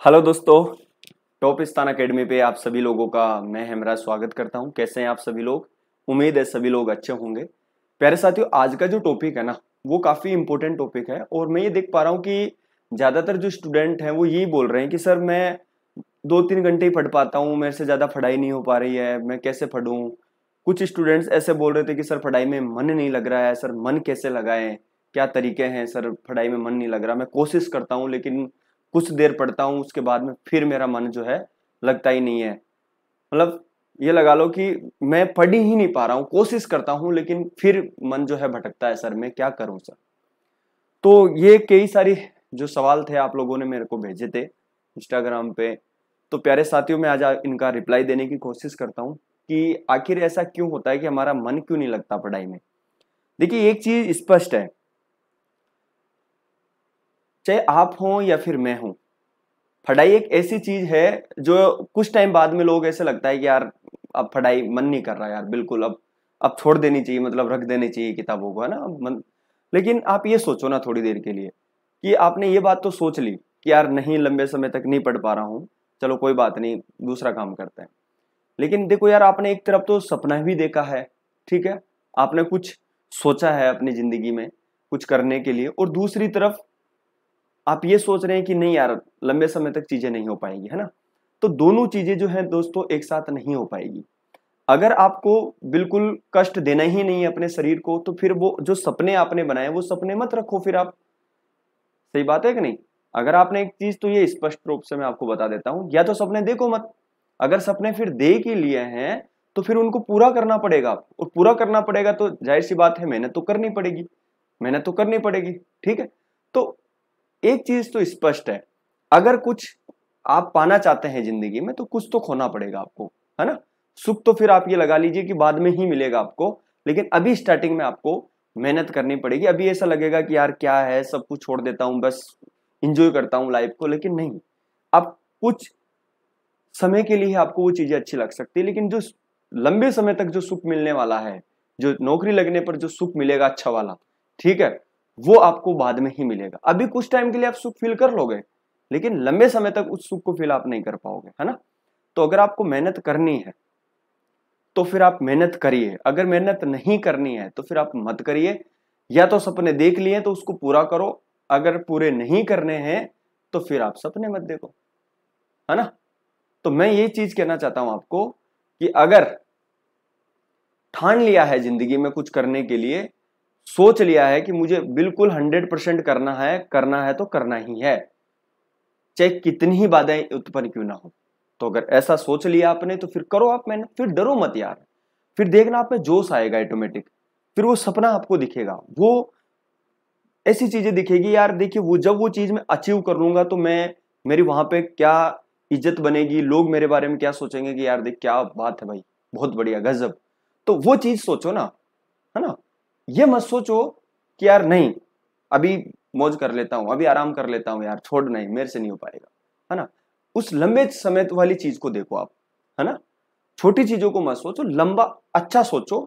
Hello दोस्तों, top स्थान academy पे आप सभी लोगों का मैं हेमराज स्वागत करता हूं। कैसे हैं आप सभी लोग? उम्मीद है सभी लोग अच्छे होंगे। प्यारे साथियों, आज का जो टॉपिक है ना, वो काफी इंपॉर्टेंट टॉपिक है और मैं ये देख पा रहा हूँ कि ज्यादातर जो स्टूडेंट हैं वो यही बोल रहे हैं कि सर मैं 2-3 घंटे ही पढ़ पाता हूँ, मेरे से ज्यादा पढ़ाई नहीं हो पा रही है, मैं कैसे पढ़ूं। कुछ स्टूडेंट्स ऐसे बोल रहे थे कि सर पढ़ाई में मन नहीं लग रहा है, सर मन कैसे लगाएं, क्या तरीके हैं सर, पढ़ाई में मन नहीं लग रहा, मैं कोशिश करता हूँ लेकिन कुछ देर पढ़ता हूँ उसके बाद में फिर मेरा मन जो है लगता ही नहीं है। मतलब ये लगा लो कि मैं पढ़ ही नहीं पा रहा हूँ, कोशिश करता हूँ लेकिन फिर मन जो है भटकता है, सर मैं क्या करूँ सर। तो ये कई सारी जो सवाल थे आप लोगों ने मेरे को भेजे थे इंस्टाग्राम पे। तो प्यारे साथियों, मैं आज इनका रिप्लाई देने की कोशिश करता हूँ कि आखिर ऐसा क्यों होता है कि हमारा मन क्यों नहीं लगता पढ़ाई में। देखिए, एक चीज स्पष्ट है, चाहे आप हो या फिर मैं हूं, पढ़ाई एक ऐसी चीज है जो कुछ टाइम बाद में लोग ऐसे लगता है कि यार अब पढ़ाई मन नहीं कर रहा यार, बिल्कुल अब छोड़ देनी चाहिए, मतलब रख देनी चाहिए किताबों को, है ना। अब मन, लेकिन आप ये सोचो ना थोड़ी देर के लिए कि आपने ये बात तो सोच ली कि यार नहीं, लंबे समय तक नहीं पढ़ पा रहा हूँ, चलो कोई बात नहीं, दूसरा काम करते हैं। लेकिन देखो यार, आपने एक तरफ तो सपना भी देखा है, ठीक है, आपने कुछ सोचा है अपनी जिंदगी में कुछ करने के लिए, और दूसरी तरफ आप ये सोच रहे हैं कि नहीं यार लंबे समय तक चीजें नहीं हो पाएगी, है ना। तो दोनों चीजें जो है दोस्तों एक साथ नहीं हो पाएगी। अगर आपको बिल्कुल कष्ट देना ही नहीं है अपने शरीर को, तो फिर वो जो सपने आपने बनाए वो सपने मत रखो फिर आप। सही बात है कि नहीं? अगर आपने एक चीज तो ये स्पष्ट रूप से मैं आपको बता देता हूं, या तो सपने देखो मत। अगर सपने फिर दे के लिए हैं तो फिर उनको पूरा करना पड़ेगा आपको, और पूरा करना पड़ेगा तो जाहिर सी बात है मेहनत तो करनी पड़ेगी, मेहनत तो करनी पड़ेगी, ठीक है। तो एक चीज तो स्पष्ट है, अगर कुछ आप पाना चाहते हैं जिंदगी में तो कुछ तो खोना पड़ेगा आपको, है ना। सुख तो फिर आप ये लगा लीजिए कि बाद में ही मिलेगा आपको, लेकिन अभी स्टार्टिंग में आपको मेहनत करनी पड़ेगी। अभी ऐसा लगेगा कि यार क्या है, सब कुछ छोड़ देता हूं, बस इंजॉय करता हूं लाइफ को, लेकिन नहीं। अब कुछ समय के लिए आपको वो चीजें अच्छी लग सकती है, लेकिन जो लंबे समय तक जो सुख मिलने वाला है, जो नौकरी लगने पर जो सुख मिलेगा अच्छा वाला, ठीक है, वो आपको बाद में ही मिलेगा। अभी कुछ टाइम के लिए आप सुख फील कर लोगे, लेकिन लंबे समय तक उस सुख को फील आप नहीं कर पाओगे, है ना। तो अगर आपको मेहनत करनी है तो फिर आप मेहनत करिए, अगर मेहनत नहीं करनी है तो फिर आप मत करिए। या तो सपने देख लिए तो उसको पूरा करो, अगर पूरे नहीं करने हैं तो फिर आप सपने मत देखो, है ना। तो मैं ये चीज कहना चाहता हूं आपको कि अगर ठान लिया है जिंदगी में कुछ करने के लिए, सोच लिया है कि मुझे बिल्कुल 100% करना है तो करना ही है, चाहे कितनी ही बाधाएं उत्पन्न क्यों ना हो। तो अगर ऐसा सोच लिया आपने तो फिर करो आप मेहनत, फिर डरो मत यार। फिर देखना आप में जोश आएगा ऑटोमेटिक, फिर वो सपना आपको दिखेगा, वो ऐसी चीजें दिखेगी यार। देखिए, वो जब वो चीज मैं अचीव कर लूंगा तो मैं, मेरी वहां पे क्या इज्जत बनेगी, लोग मेरे बारे में क्या सोचेंगे कि यार देख क्या बात है भाई, बहुत बढ़िया, गजब। तो वो चीज सोचो ना, है ना। ये मत सोचो कि यार नहीं, अभी मौज कर लेता हूं, अभी आराम कर लेता हूं यार, छोड़, नहीं मेरे से नहीं हो पाएगा, है ना। उस लंबे समय वाली चीज को देखो आप, है ना। छोटी चीजों को मत सोचो, लंबा अच्छा सोचो,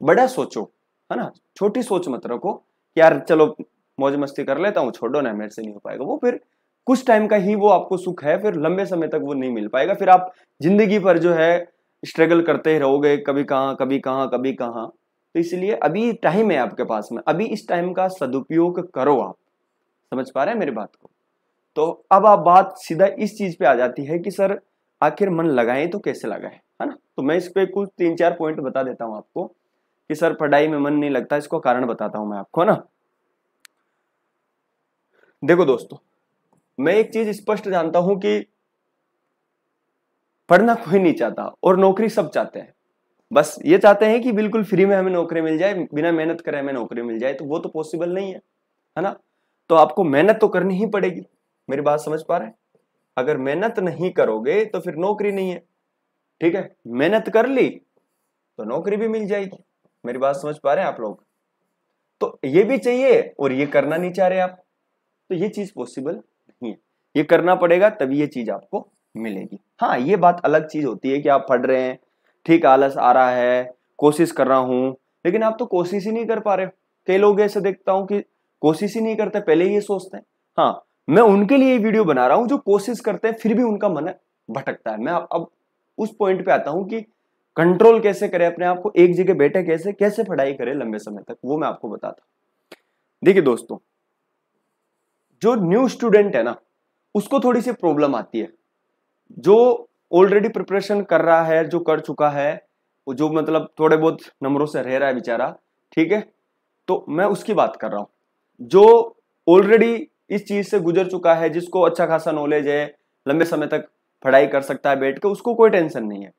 बड़ा सोचो, है ना। छोटी सोच मत रखो कि यार चलो मौज मस्ती कर लेता हूँ, छोड़ो ना मेरे से नहीं हो पाएगा। वो फिर कुछ टाइम का ही वो आपको सुख है, फिर लंबे समय तक वो नहीं मिल पाएगा, फिर आप जिंदगी भर जो है स्ट्रगल करते ही रहोगे, कभी कहाँ कभी कहाँ कभी कहाँ। तो इसलिए अभी टाइम है आपके पास में, अभी इस टाइम का सदुपयोग करो आप। समझ पा रहे हैं मेरी बात को? तो अब आप बात सीधा इस चीज पे आ जाती है कि सर आखिर मन लगाएं तो कैसे लगाएं, है ना। तो मैं इस पे कुछ 3-4 पॉइंट बता देता हूं आपको कि सर पढ़ाई में मन नहीं लगता, इसको कारण बताता हूं मैं आपको, है ना। देखो दोस्तों, मैं एक चीज स्पष्ट जानता हूं कि पढ़ना कोई नहीं चाहता और नौकरी सब चाहते हैं। बस ये चाहते हैं कि बिल्कुल फ्री में हमें नौकरी मिल जाए, बिना मेहनत करे हमें नौकरी मिल जाए, तो वो तो पॉसिबल नहीं है ना। तो आपको मेहनत तो करनी ही पड़ेगी। मेरी बात समझ पा रहे हैं? अगर मेहनत नहीं करोगे तो फिर नौकरी नहीं है, ठीक है। मेहनत कर ली तो नौकरी भी मिल जाएगी। मेरी बात समझ पा रहे हैं आप लोग? तो ये भी चाहिए और ये करना नहीं चाह रहे आप, तो ये चीज पॉसिबल नहीं है। ये करना पड़ेगा तभी ये चीज आपको मिलेगी। हाँ, ये बात अलग चीज होती है कि आप पढ़ रहे हैं, ठीक, आलस आ रहा है, कोशिश कर रहा हूं, लेकिन आप तो कोशिश ही नहीं कर पा रहे। कई लोग ऐसे देखता हूं कि कोशिश ही नहीं करते, पहले ही ये सोचते हैं। हाँ, मैं उनके लिए वीडियो बना रहा हूं जो कोशिश करते हैं फिर भी उनका मन भटकता है। मैं अब उस पॉइंट पे आता हूं कि कंट्रोल कैसे करें अपने आप को, एक जगह बैठे कैसे कैसे पढ़ाई करें लंबे समय तक, वो मैं आपको बताता हूं। देखिए दोस्तों, जो न्यू स्टूडेंट है ना, उसको थोड़ी सी प्रॉब्लम आती है। जो ऑलरेडी प्रिपरेशन कर रहा है, जो कर चुका है, जो मतलब थोड़े बहुत नंबरों से रह रहा है बेचारा, ठीक है, तो मैं उसकी बात कर रहा हूं। जो ऑलरेडी इस चीज से गुजर चुका है, जिसको अच्छा खासा नॉलेज है, लंबे समय तक पढ़ाई कर सकता है बैठ के, उसको कोई टेंशन नहीं है।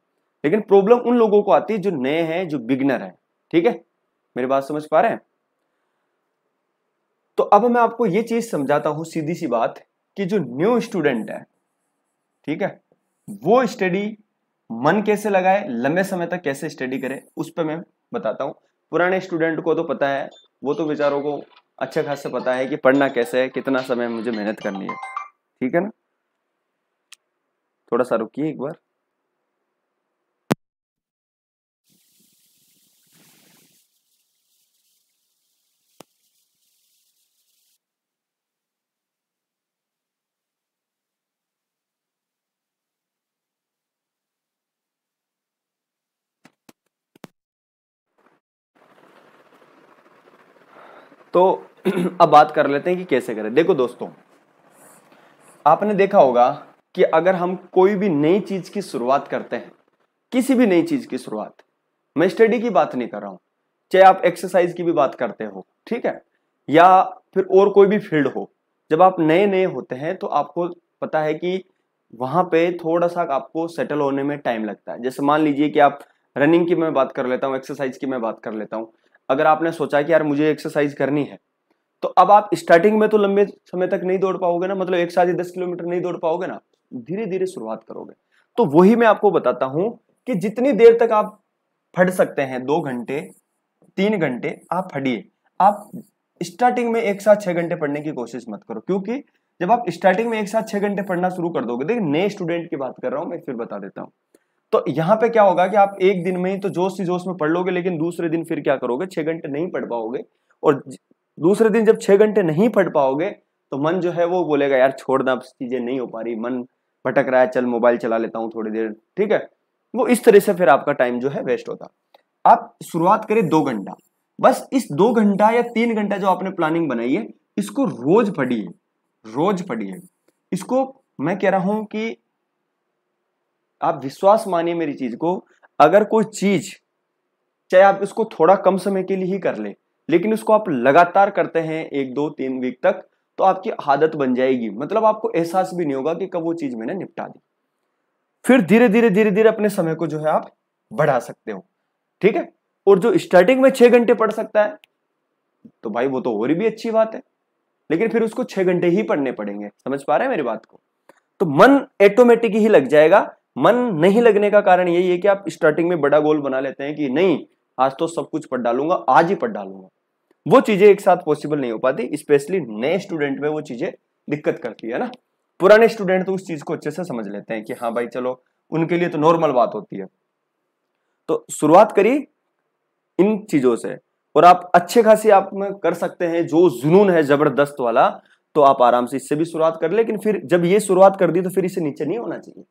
लेकिन प्रॉब्लम उन लोगों को आती है जो नए हैं, जो बिगनर है। ठीक है, मेरी बात समझ पा रहे हैं? तो अब मैं आपको ये चीज समझाता हूं, सीधी सी बात, कि जो न्यू स्टूडेंट है, ठीक है, वो स्टडी मन कैसे लगाए, लंबे समय तक कैसे स्टडी करे, उस पर मैं बताता हूं। पुराने स्टूडेंट को तो पता है, वो तो बेचारों को अच्छे खासे पता है कि पढ़ना कैसे है, कितना समय मुझे मेहनत करनी है। ठीक है ना, थोड़ा सा रुकिए एक बार। तो अब बात कर लेते हैं कि कैसे करें। देखो दोस्तों, आपने देखा होगा कि अगर हम कोई भी नई चीज की शुरुआत करते हैं, किसी भी नई चीज की शुरुआत, मैं स्टडी की बात नहीं कर रहा हूं, चाहे आप एक्सरसाइज की भी बात करते हो, ठीक है, या फिर और कोई भी फील्ड हो, जब आप नए नए होते हैं तो आपको पता है कि वहां पे थोड़ा सा आपको सेटल होने में टाइम लगता है। जैसे मान लीजिए कि आप, रनिंग की मैं बात कर लेता हूँ, एक्सरसाइज की मैं बात कर लेता हूँ। अगर आपने सोचा कि यार मुझे एक्सरसाइज करनी है, तो अब आप स्टार्टिंग में तो लंबे समय तक नहीं दौड़ पाओगे ना, मतलब एक साथ ही 10 किलोमीटर नहीं दौड़ पाओगे ना, धीरे धीरे शुरुआत करोगे। तो वही मैं आपको बताता हूं कि जितनी देर तक आप पढ़ सकते हैं, 2 घंटे 3 घंटे आप पढ़िए। आप स्टार्टिंग में एक साथ 6 घंटे पढ़ने की कोशिश मत करो, क्योंकि जब आप स्टार्टिंग में एक साथ 6 घंटे पढ़ना शुरू कर दोगे, देखिए नए स्टूडेंट की बात कर रहा हूं मैं, फिर बता देता हूं। तो यहां पे क्या होगा कि आप एक दिन में ही तो जोश ही जोश में पढ़ लोगे, लेकिन दूसरे दिन फिर क्या करोगे, 6 घंटे नहीं पढ़ पाओगे। और दूसरे दिन जब 6 घंटे नहीं पढ़ पाओगे, तो मन जो है वो बोलेगा यार छोड़ना, अब चीजें नहीं हो पा रही, मन भटक रहा है, चल मोबाइल चला लेता हूँ थोड़ी देर, ठीक है। वो इस तरह से फिर आपका टाइम जो है वेस्ट होता। आप शुरुआत करें 2 घंटा, बस इस 2 घंटा या 3 घंटा जो आपने प्लानिंग बनाई है, इसको रोज पढ़िए, रोज पढ़िए इसको। मैं कह रहा हूं कि आप विश्वास मानिए मेरी चीज को, अगर कोई चीज, चाहे आप इसको थोड़ा कम समय के लिए ही कर ले, लेकिन उसको आप लगातार करते हैं 1 2 3 वीक तक, तो आपकी आदत बन जाएगी। मतलब आपको एहसास भी नहीं होगा कि कब वो चीज मैंने निपटा दी। फिर धीरे धीरे अपने समय को जो है आप बढ़ा सकते हो, ठीक है। और जो स्टार्टिंग में 6 घंटे पढ़ सकता है, तो भाई वो तो और भी अच्छी बात है, लेकिन फिर उसको 6 घंटे ही पढ़ने पड़ेंगे। समझ पा रहे हैं मेरी बात को? तो मन ऑटोमेटिक ही लग जाएगा। मन नहीं लगने का कारण यही है कि आप स्टार्टिंग में बड़ा गोल बना लेते हैं कि नहीं, आज तो सब कुछ पढ़ डालूंगा, आज ही पढ़ डालूंगा। वो चीजें एक साथ पॉसिबल नहीं हो पाती, स्पेशली नए स्टूडेंट में वो चीजें दिक्कत करती है ना। पुराने स्टूडेंट तो उस चीज को अच्छे से समझ लेते हैं कि हाँ भाई चलो, उनके लिए तो नॉर्मल बात होती है। तो शुरुआत करिए इन चीजों से, और आप अच्छे खासी आप में कर सकते हैं। जो जुनून है जबरदस्त वाला, तो आप आराम से इससे भी शुरुआत कर, लेकिन फिर जब ये शुरुआत कर दी तो फिर इससे नीचे नहीं होना चाहिए,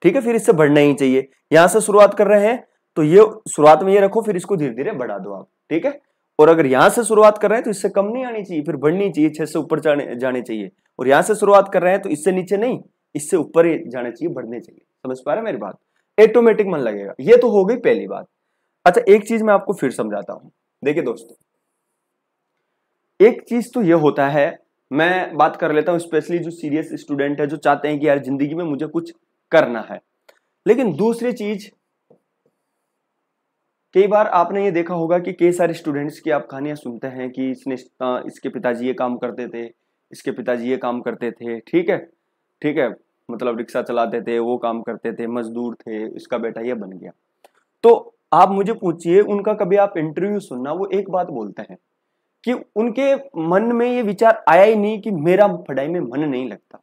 ठीक है। फिर इससे बढ़ना ही चाहिए। यहां से शुरुआत कर रहे हैं तो ये शुरुआत में ये रखो, फिर इसको धीरे धीरे बढ़ा दो आप, ठीक है। और अगर यहां से शुरुआत कर रहे हैं तो इससे कम नहीं आनी चाहिए, फिर बढ़नी चाहिए, 6 से ऊपर जाने चाहिए। और यहां से शुरुआत कर रहे हैं तो इससे नीचे नहीं, इससे ऊपर ही जाने चाहिए, बढ़ने चाहिए। समझ पा रहे हैं मेरी बात? ऑटोमेटिक मन लगेगा। ये तो हो गई पहली बात। अच्छा, एक चीज मैं आपको फिर समझाता हूं। देखिए दोस्तों, एक चीज तो ये होता है, मैं बात कर लेता हूं स्पेशली जो सीरियस स्टूडेंट है, जो चाहते हैं कि यार जिंदगी में मुझे कुछ करना है। लेकिन दूसरी चीज, कई बार आपने ये देखा होगा कि कई सारे स्टूडेंट्स की आप कहानियां सुनते हैं कि इसके पिताजी ये काम करते थे, इसके पिताजी ये काम करते थे, ठीक है, ठीक है, मतलब रिक्शा चलाते थे, वो काम करते थे, मजदूर थे, इसका बेटा ये बन गया। तो आप मुझे पूछिए, उनका कभी आप इंटरव्यू सुनना, वो एक बात बोलते हैं कि उनके मन में ये विचार आया ही नहीं कि मेरा पढ़ाई में मन नहीं लगता।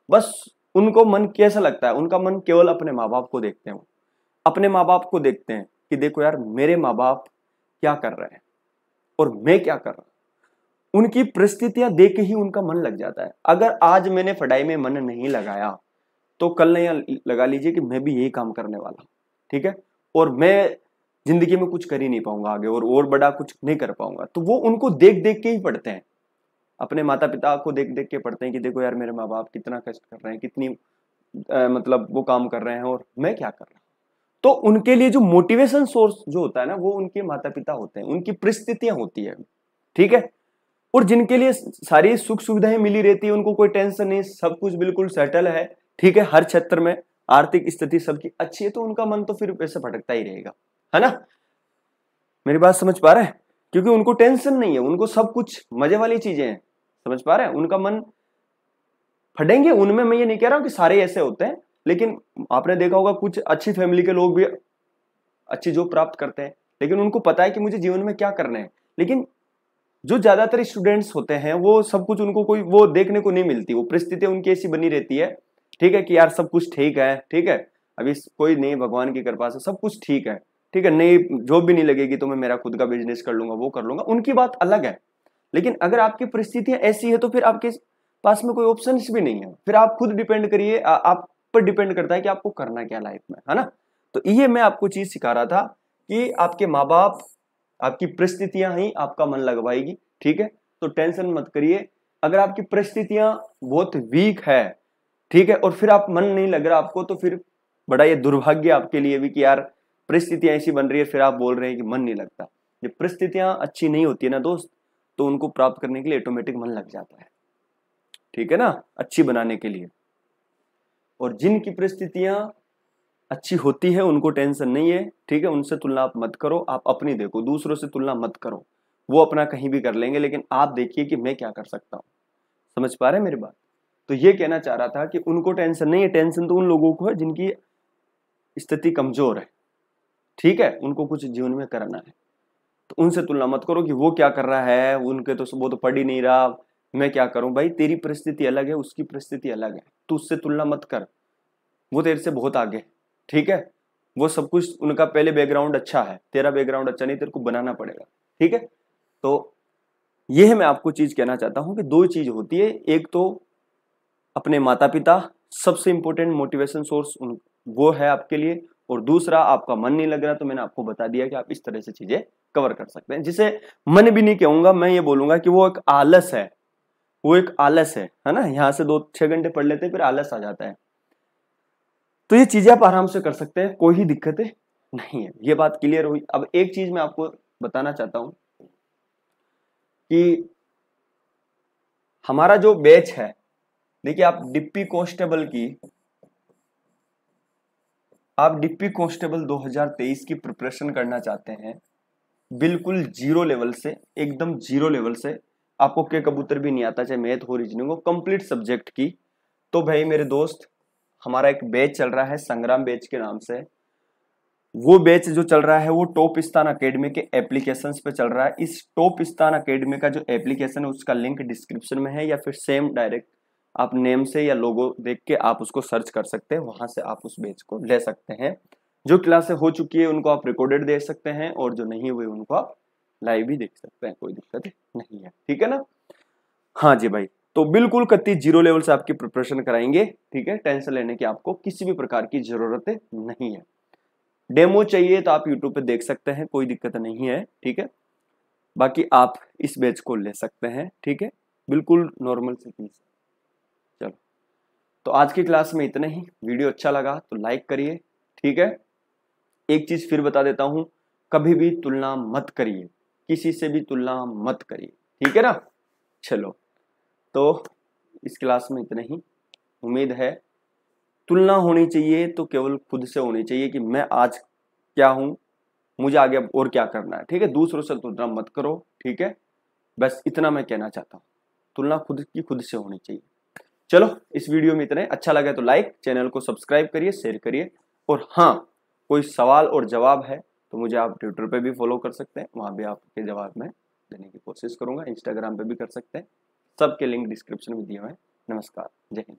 बस उनको मन कैसा लगता है, उनका मन केवल अपने माँ बाप को देखते हैं। अपने माँ बाप को देखते हैं कि देखो यार मेरे माँ बाप क्या कर रहे हैं और मैं क्या कर रहा हूं। उनकी परिस्थितियां देख के ही उनका मन लग जाता है। अगर आज मैंने पढ़ाई में मन नहीं लगाया तो कल नहीं लगा लीजिए कि मैं भी यही काम करने वाला, ठीक है, और मैं जिंदगी में कुछ कर ही नहीं पाऊंगा आगे, और बड़ा कुछ नहीं कर पाऊंगा। तो वो उनको देख देख के ही पढ़ते हैं, अपने माता पिता को देख देख के पढ़ते हैं कि देखो यार मेरे माँ बाप कितना कष्ट कर रहे हैं, कितनी मतलब वो काम कर रहे हैं और मैं क्या कर रहा हूँ। तो उनके लिए जो मोटिवेशन सोर्स जो होता है ना, वो उनके माता पिता होते हैं, उनकी परिस्थितियां होती है, ठीक है। और जिनके लिए सारी सुख सुविधाएं मिली रहती है, उनको कोई टेंशन नहीं, सब कुछ बिल्कुल सेटल है, ठीक है, हर क्षेत्र में आर्थिक स्थिति सबकी अच्छी है, तो उनका मन तो फिर वैसे भटकता ही रहेगा, है ना। मेरी बात समझ पा रहे हैं? क्योंकि उनको टेंशन नहीं है, उनको सब कुछ मजे वाली चीजें हैं, समझ पा रहे हैं, उनका मन फटेंगे उनमें। मैं ये नहीं कह रहा हूं कि सारे ऐसे होते हैं, लेकिन आपने देखा होगा कुछ अच्छी फैमिली के लोग भी अच्छी जॉब प्राप्त करते हैं, लेकिन उनको पता है कि मुझे जीवन में क्या करना है। लेकिन जो ज्यादातर स्टूडेंट्स होते हैं वो सब कुछ उनको कोई वो देखने को नहीं मिलती, वो परिस्थितियां उनकी ऐसी बनी रहती है, ठीक है, कि यार सब कुछ ठीक है, ठीक है, अभी कोई नहीं, भगवान की कृपा से सब कुछ ठीक है, ठीक है, नहीं जॉब भी नहीं लगेगी तो मैं मेरा खुद का बिजनेस कर लूंगा, वो कर लूंगा, उनकी बात अलग है। लेकिन अगर आपकी परिस्थितियां ऐसी है तो फिर आपके पास में कोई ऑप्शन भी नहीं है, फिर आप खुद डिपेंड करिए, आप पर डिपेंड करता है कि आपको करना क्या लाइफ में, है ना। तो ये मैं आपको चीज सिखा रहा था कि आपके माँ बाप, आपकी परिस्थितियां ही आपका मन लगवाएगी, ठीक है। तो टेंशन मत करिए। अगर आपकी परिस्थितियां बहुत वीक है, ठीक है, और फिर आप मन नहीं लग रहा आपको, तो फिर बड़ा ये दुर्भाग्य आपके लिए भी कि यार परिस्थितियां ऐसी बन रही है, फिर आप बोल रहे हैं कि मन नहीं लगता। ये परिस्थितियां अच्छी नहीं होती है ना दोस्त, तो उनको प्राप्त करने के लिए ऑटोमेटिक मन लग जाता है, ठीक है ना, अच्छी बनाने के लिए। और जिनकी परिस्थितियां अच्छी होती है उनको टेंशन नहीं है, ठीक है, उनसे तुलना आप मत करो, आप अपनी देखो, दूसरों से तुलना मत करो, वो अपना कहीं भी कर लेंगे, लेकिन आप देखिए कि मैं क्या कर सकता हूं। समझ पा रहे हैं मेरी बात? तो ये कहना चाह रहा था कि उनको टेंशन नहीं है, टेंशन तो उन लोगों को है जिनकी स्थिति कमजोर है, ठीक है, उनको कुछ जीवन में करना है। तो उनसे तुलना मत करो कि वो क्या कर रहा है, उनके तो वो तो पढ़ ही नहीं रहा, मैं क्या करूं। भाई तेरी परिस्थिति अलग है, उसकी परिस्थिति अलग है, तू उससे तुलना मत कर, वो तेरे से बहुत आगे, ठीक है। वो सब कुछ उनका पहले बैकग्राउंड अच्छा है, तेरा बैकग्राउंड अच्छा नहीं, तेरे को बनाना पड़ेगा, ठीक है। तो ये है मैं आपको चीज कहना चाहता हूं कि दो चीज होती है, एक तो अपने माता पिता सबसे इंपॉर्टेंट मोटिवेशन सोर्स वो है आपके लिए, और दूसरा आपका मन नहीं लग रहा, तो मैंने आपको बता दिया कि आप इस तरह से चीजें कवर कर सकते हैं, जिसे मन भी नहीं कहूंगा, मैं ये बोलूंगा कि वो एक आलस है, वो एक आलस है ना। यहां से 2-6 घंटे पढ़ लेते हैं फिर आलस आ जाता है। तो ये चीजें आप आराम से कर सकते हैं, कोई ही दिक्कतें नहीं है, ये बात क्लियर हुई। अब एक चीज मैं आपको बताना चाहता हूं कि हमारा जो बैच है, देखिए आप डिप्टी कांस्टेबल 2023 की प्रिपरेशन करना चाहते हैं, बिल्कुल जीरो लेवल से, एकदम जीरो लेवल से, आपको के कबूतर भी नहीं आता, चाहे मैथ हो रीजनिंग हो, कंप्लीट सब्जेक्ट की, तो भाई मेरे दोस्त हमारा एक बैच चल रहा है संग्राम बैच के नाम से। वो बैच जो चल रहा है वो टॉप स्थान अकेडमी के एप्लीकेशंस पे चल रहा है। इस टॉप स्थान अकेडमी का जो एप्लीकेशन है उसका लिंक डिस्क्रिप्शन में है, या फिर सेम डायरेक्ट आप नेम से या लोगो देख के आप उसको सर्च कर सकते हैं, वहां से आप उस बैच को ले सकते हैं। जो क्लासें हो चुकी है उनको आप रिकॉर्डेड देख सकते हैं, और जो नहीं हुई उनको आप लाइव भी देख सकते हैं, कोई दिक्कत नहीं है, ठीक है ना। हाँ जी भाई, तो बिल्कुल कत्ती जीरो लेवल से आपकी प्रिपरेशन कराएंगे, ठीक है, टेंशन लेने की आपको किसी भी प्रकार की जरूरत नहीं है। डेमो चाहिए तो आप यूट्यूब पे देख सकते हैं, कोई दिक्कत नहीं है, ठीक है। बाकी आप इस बैच को ले सकते हैं, ठीक है, बिल्कुल नॉर्मल सी फीस। चलो, तो आज की क्लास में इतना ही। वीडियो अच्छा लगा तो लाइक करिए, ठीक है। एक चीज फिर बता देता हूं, कभी भी तुलना मत करिए, किसी से भी तुलना मत करिए, ठीक है ना। चलो, तो इस क्लास में इतना ही। उम्मीद है तुलना होनी चाहिए तो केवल खुद से होनी चाहिए कि मैं आज क्या हूं, मुझे आगे और क्या करना है, ठीक है। दूसरों से तुलना मत करो, ठीक है, बस इतना मैं कहना चाहता हूं, तुलना खुद की खुद से होनी चाहिए। चलो, इस वीडियो में इतना ही। अच्छा लगा तो लाइक, चैनल को सब्सक्राइब करिए, शेयर करिए, और हाँ, कोई सवाल और जवाब है तो मुझे आप ट्विटर पे भी फॉलो कर सकते हैं, वहां भी आपके जवाब में देने की कोशिश करूंगा। इंस्टाग्राम पे भी कर सकते हैं, सबके लिंक डिस्क्रिप्शन में दिए हुए हैं। नमस्कार, जय हिंद।